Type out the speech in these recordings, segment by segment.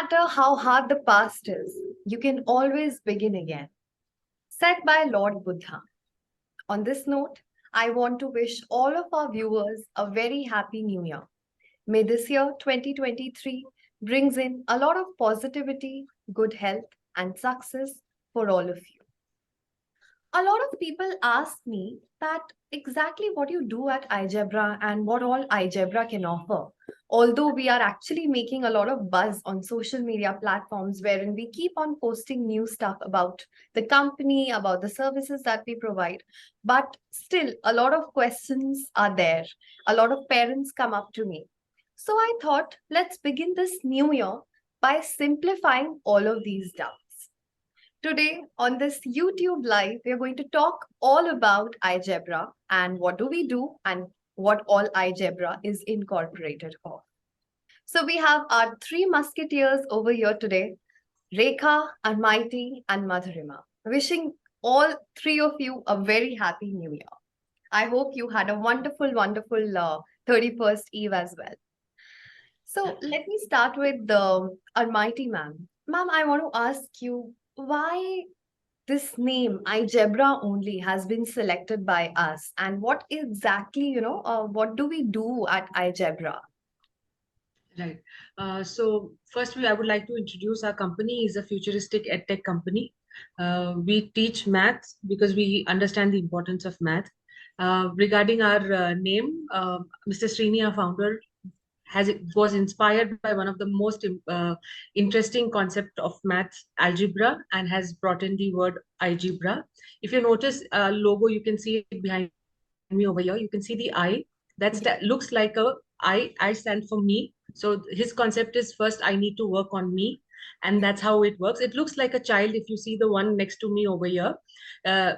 matter how hard the past is, you can always begin again. Said by Lord Buddha. On this note, I want to wish all of our viewers a very happy new year. May this year, 2023, brings in a lot of positivity, good health, and success for all of you. A lot of people ask me that exactly what you do at igebra and what all igebra can offer. Although we are actually making a lot of buzz on social media platforms wherein we keep on posting new stuff about the company, about the services that we provide, but still a lot of questions are there. A lot of parents come up to me. So I thought, let's begin this new year by simplifying all of these doubts. Today, on this YouTube Live, we are going to talk all about igebra and what do we do and what all igebra is incorporated of. So we have our three musketeers over here today, Rekha, Almighty, and Madhurima. Wishing all three of you a very happy new year. I hope you had a wonderful 31st Eve as well. So let me start with the Almighty ma'am. Ma'am, I want to ask you why this name igebra only has been selected by us, and what exactly what do we do at igebra? Right. So first, I would like to introduce our company is a futuristic edtech company. We teach maths because we understand the importance of math. Regarding our name, Mr. Srini, our founder, was inspired by one of the most interesting concept of maths, algebra, and has brought in the word igebra. If you notice logo, you can see it behind me over here. You can see the I. Looks like a I. I stand for me. So his concept is first I need to work on me, and that's how it works. It looks like a child if you see the one next to me over here.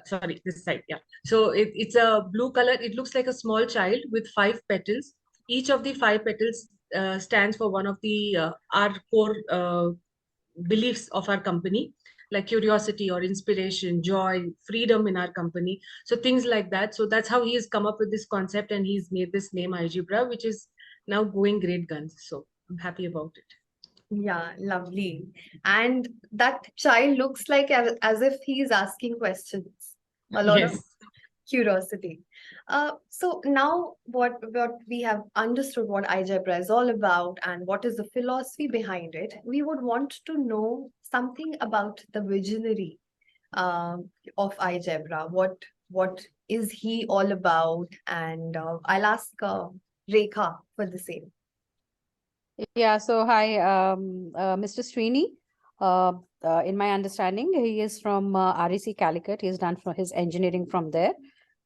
Sorry, this side. Yeah. So it's a blue color. It looks like a small child with 5 petals. Each of the 5 petals stands for one of the our core beliefs of our company, like curiosity or inspiration, joy, freedom in our company. So things like that. So that's how he has come up with this concept, and he's made this name igebra, which is now going great guns. So I'm happy about it. Yeah, lovely. And that child looks like as if he's asking questions. A lot of Yes. curiosity. So now what we have understood what igebra is all about and what is the philosophy behind it, we would want to know something about the visionary of igebra. What is he all about? And I'll ask Rekha for the same. Yeah, so hi, Mr. Srini. Uh, in my understanding, he is from REC Calicut. He's done for his engineering from there.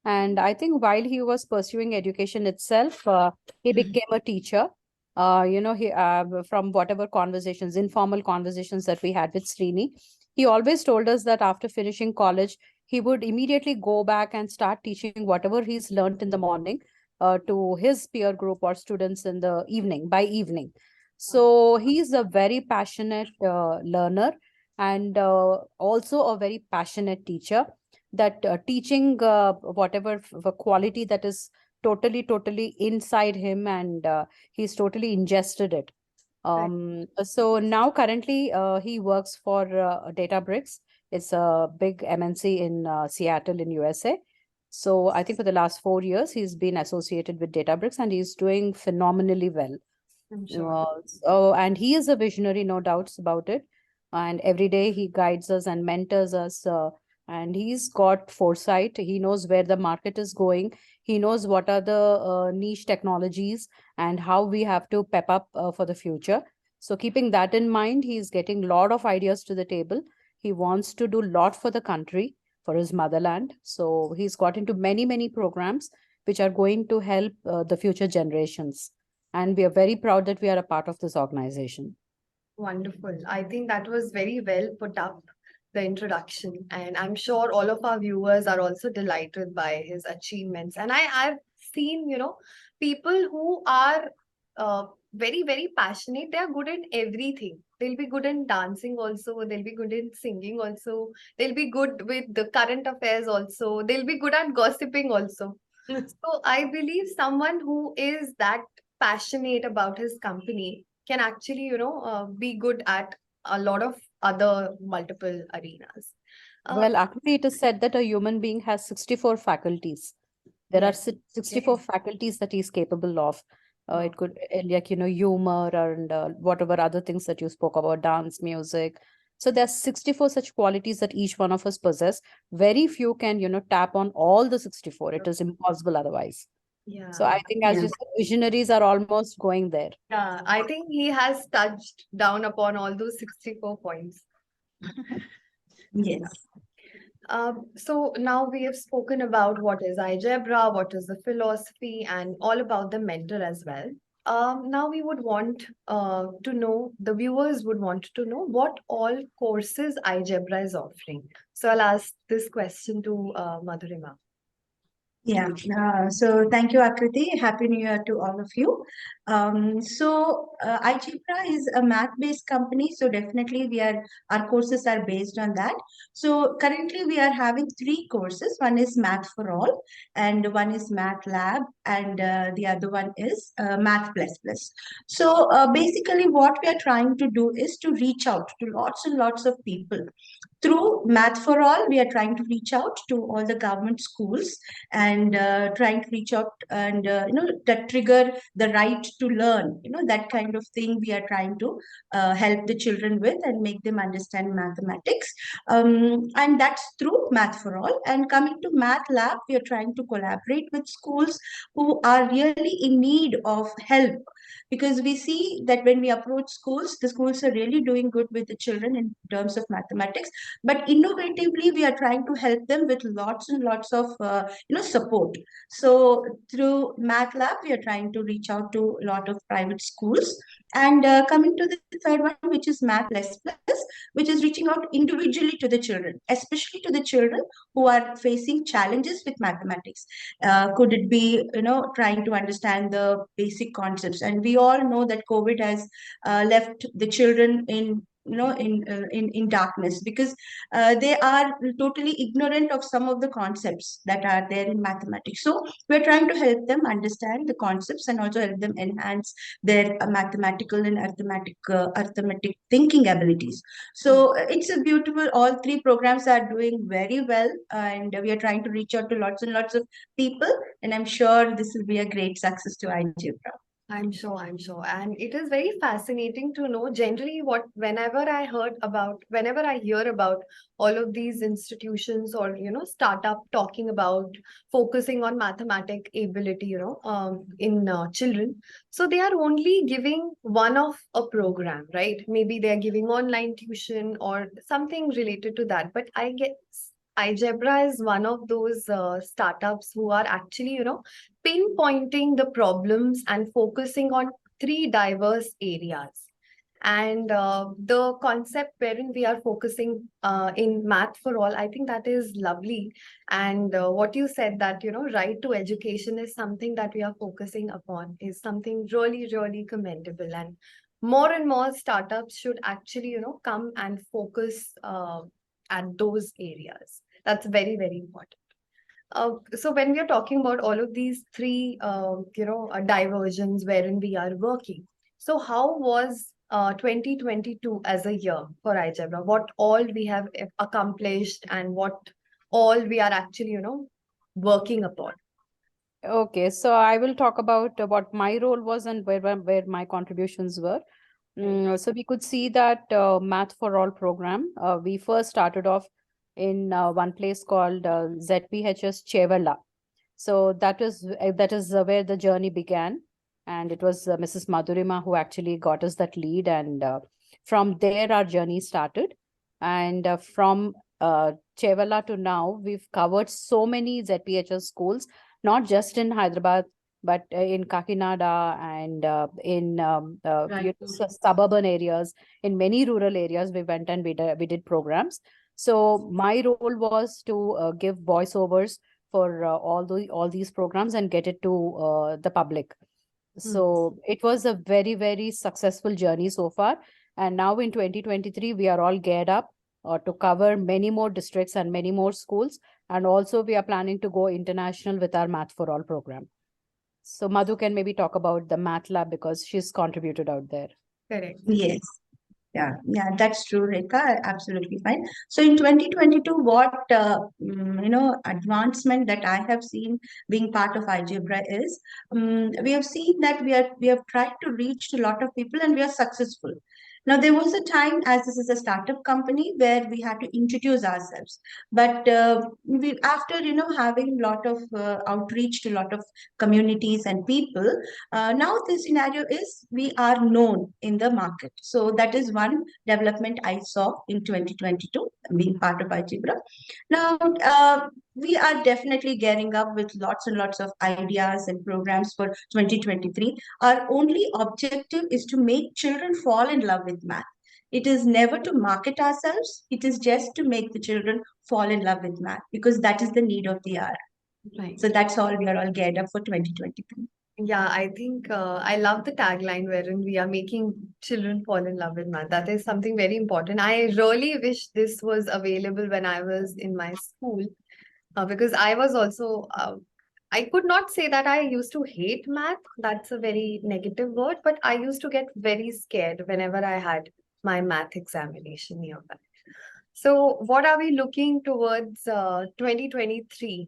And I think while he was pursuing education itself, he became a teacher. He from whatever conversations, informal conversations that we had with Srini, he always told us that after finishing college, he would immediately go back and start teaching whatever he's learned in the morning to his peer group or students in the evening, by evening. So he's a very passionate learner and also a very passionate teacher, that teaching whatever the quality that is totally inside him, and he's totally ingested it. Right. So now currently he works for Databricks. It's a big MNC in Seattle in USA. So I think for the last 4 years, he's been associated with Databricks and he's doing phenomenally well. I'm sure. And he is a visionary, no doubts about it. And every day he guides us and mentors us. And he's got foresight. He knows where the market is going. He knows what are the niche technologies and how we have to pep up for the future. So keeping that in mind, he's getting a lot of ideas to the table. He wants to do a lot for the country, for his motherland. So he's got into many programs which are going to help the future generations. And we are very proud that we are a part of this organization. Wonderful. I think that was very well put up, the introduction. And I'm sure all of our viewers are also delighted by his achievements. And I've seen, people who are very passionate. They are good in everything. They'll be good in dancing also. They'll be good in singing also. They'll be good with the current affairs also. They'll be good at gossiping also. So I believe someone who is that passionate about his company can actually, be good at a lot of other multiple arenas. Well, actually, it is said that a human being has 64 faculties. There are Yes. 64 faculties that he's capable of. It Wow. could, like, humor and whatever other things that you spoke about, dance, music. So there's 64 such qualities that each one of us possess. Very few can, tap on all the 64. It is impossible otherwise. So Yeah. I think, as you said, visionaries are almost going there. Yeah, I think he has touched down upon all those 64 points. Yes. So now we have spoken about what is igebra, what is the philosophy, and all about the mentor as well. Now we would want to know, the viewers would want to know what all courses igebra is offering. So I'll ask this question to Madhurima. Yeah, so thank you, Akriti. Happy New Year to all of you. iGebra is a math-based company, so definitely our courses are based on that. So currently we are having three courses. One is Math for All, and one is Math Lab, and the other one is Math Plus Plus. So basically, what we are trying to do is to reach out to lots and lots of people. Through Math for All, we are trying to reach out to all the government schools and trying to reach out and that trigger the right to learn, that kind of thing we are trying to help the children with and make them understand mathematics, and that's through Math for All. And coming to Math Lab, we are trying to collaborate with schools who are really in need of help, because we see that when we approach schools, the schools are really doing good with the children in terms of mathematics, but innovatively we are trying to help them with lots and lots of support. So through Math Lab, we are trying to reach out to a lot of private schools. And coming to the third one, which is Math Plus Plus, which is reaching out individually to the children, especially to the children who are facing challenges with mathematics. Could it be, trying to understand the basic concepts? And we all know that COVID has left the children in darkness, because they are totally ignorant of some of the concepts that are there in mathematics. So we're trying to help them understand the concepts and also help them enhance their mathematical and arithmetic thinking abilities. So it's a beautiful, all three programs are doing very well, and we are trying to reach out to lots and lots of people, and I'm sure this will be a great success to iGebra. I'm sure, I'm sure. And it is very fascinating to know generally whenever I hear about all of these institutions or, startup talking about focusing on mathematic ability, in children. So they are only giving one of a program, right? Maybe they're giving online tuition or something related to that. But I guess iGebra is one of those startups who are actually, pinpointing the problems and focusing on three diverse areas. And the concept wherein we are focusing in Math for All, I think that is lovely. And what you said that, right to education is something that we are focusing upon is something really, really commendable. And more startups should actually, come and focus at those areas. That's very, very important. So when we are talking about all of these three, diversions wherein we are working, so how was 2022 as a year for iGebra? What all we have accomplished and what all we are actually, working upon? Okay, so I will talk about what my role was and where my contributions were. So we could see that Math for All program, we first started off in one place called ZPHS Chevalla. So that is where the journey began, and it was Mrs. Madhurima who actually got us that lead, and from there our journey started. And from Chevalla to now, we've covered so many ZPHS schools, not just in Hyderabad, but in Kakinada and in Right. suburban areas, in many rural areas. We went and we did programs. So my role was to give voiceovers for all these programs and get it to the public. So it was a very, very successful journey so far. And now in 2023, we are all geared up to cover many more districts and many more schools. And also, we are planning to go international with our Math for All program. So Madhu can maybe talk about the Math Lab because she's contributed out there. Correct. Yes. Yeah, that's true, Rekha. Absolutely fine. So in 2022, what advancement that I have seen being part of igebra is, we have seen that we have tried to reach a lot of people and we are successful. Now there was a time, as this is a startup company, where we had to introduce ourselves, but we after having a lot of outreach to a lot of communities and people, now the scenario is we are known in the market. So that is one development I saw in 2022, being part of igebra. Now, we are definitely gearing up with lots and lots of ideas and programs for 2023. Our only objective is to make children fall in love with math. It is never to market ourselves, it is just to make the children fall in love with math because that is the need of the hour. Right. So that's all we are all geared up for 2023. Yeah, I think I love the tagline wherein we are making children fall in love with math. That is something very important. I really wish this was available when I was in my school, because I was also, I could not say that I used to hate math. That's a very negative word, but I used to get very scared whenever I had my math examination nearby. So, what are we looking towards 2023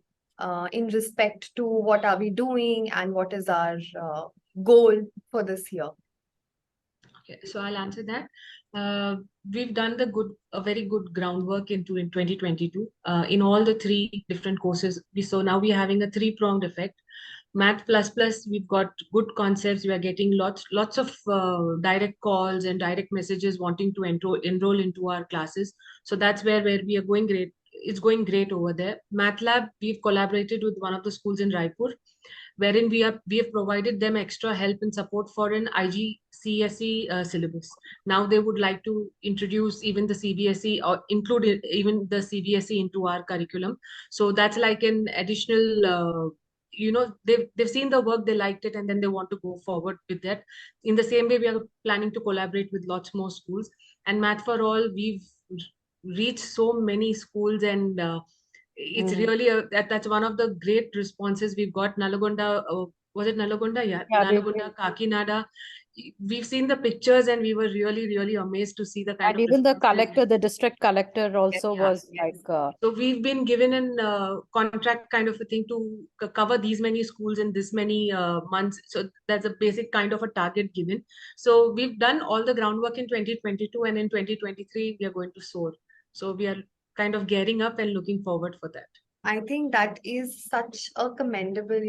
in respect to what are we doing and what is our goal for this year? Okay, so I'll answer that. We've done a very good groundwork in 2022 in all the three different courses. So now we're having a three-pronged effect. Math plus plus, we've got good concepts. We are getting lots of direct calls and direct messages wanting to enroll into our classes. So that's where we are going great. It's going great over there. Math lab, we've collaborated with one of the schools in Raipur, wherein we have provided them extra help and support for an IGCSE syllabus. Now they would like to introduce even the CBSE or include even the CBSE into our curriculum. So that's like an additional. They've seen the work, they liked it, and then they want to go forward with that. In the same way, we are planning to collaborate with lots more schools. And Math for All, we've reached so many schools, and it's really that's one of the great responses we've got. Nalagonda, was it Nalagonda? Yeah, Yeah, they've been, Nalagonda, Kakinada. We've seen the pictures and we were really, really amazed to see the kind and of even the response. collector, the district collector also Yeah, was yes. like, So we've been given an contract kind of a thing to cover these many schools in this many months. So that's a basic kind of a target given. So we've done all the groundwork in 2022, and in 2023 we are going to soar. So we are kind of gearing up and looking forward for that. I think that is such a commendable,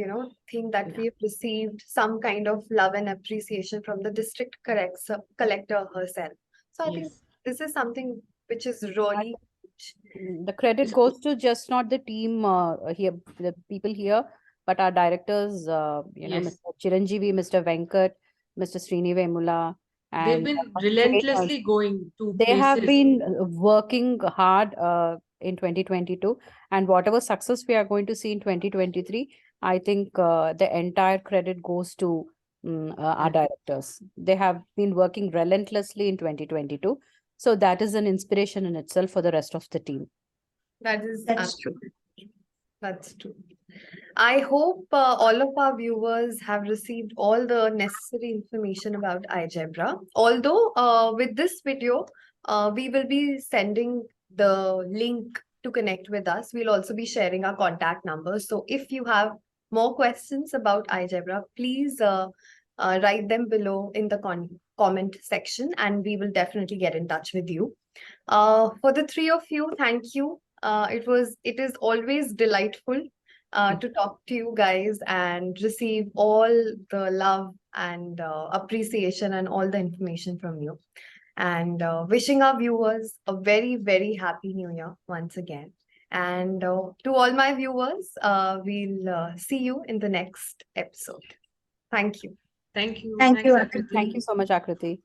thing that Yeah. we've received some kind of love and appreciation from the district collector herself. So I think Yes. this is something which is really the credit goes to just not the team here, the people here, but our directors, Yes. Mr. Chiranjeevi, Mr. Venkat, Mr. Srini Vemula, They've and been trainers. relentlessly going to They have places. been working hard in 2022, and whatever success we are going to see in 2023, I think the entire credit goes to our directors. They have been working relentlessly in 2022. So that is an inspiration in itself for the rest of the team. that is That's true. That's true. I hope all of our viewers have received all the necessary information about igebra. Although with this video, we will be sending the link to connect with us. We'll also be sharing our contact numbers. So if you have more questions about igebra, please write them below in the comment section, and we will definitely get in touch with you. For the three of you, thank you. It is always delightful to talk to you guys and receive all the love and appreciation and all the information from you. And wishing our viewers a very, very happy new year once again. And to all my viewers, we'll see you in the next episode. Thank you. Thank you. Thank you, Thanks, Akriti. Akriti. Thank you so much, Akriti.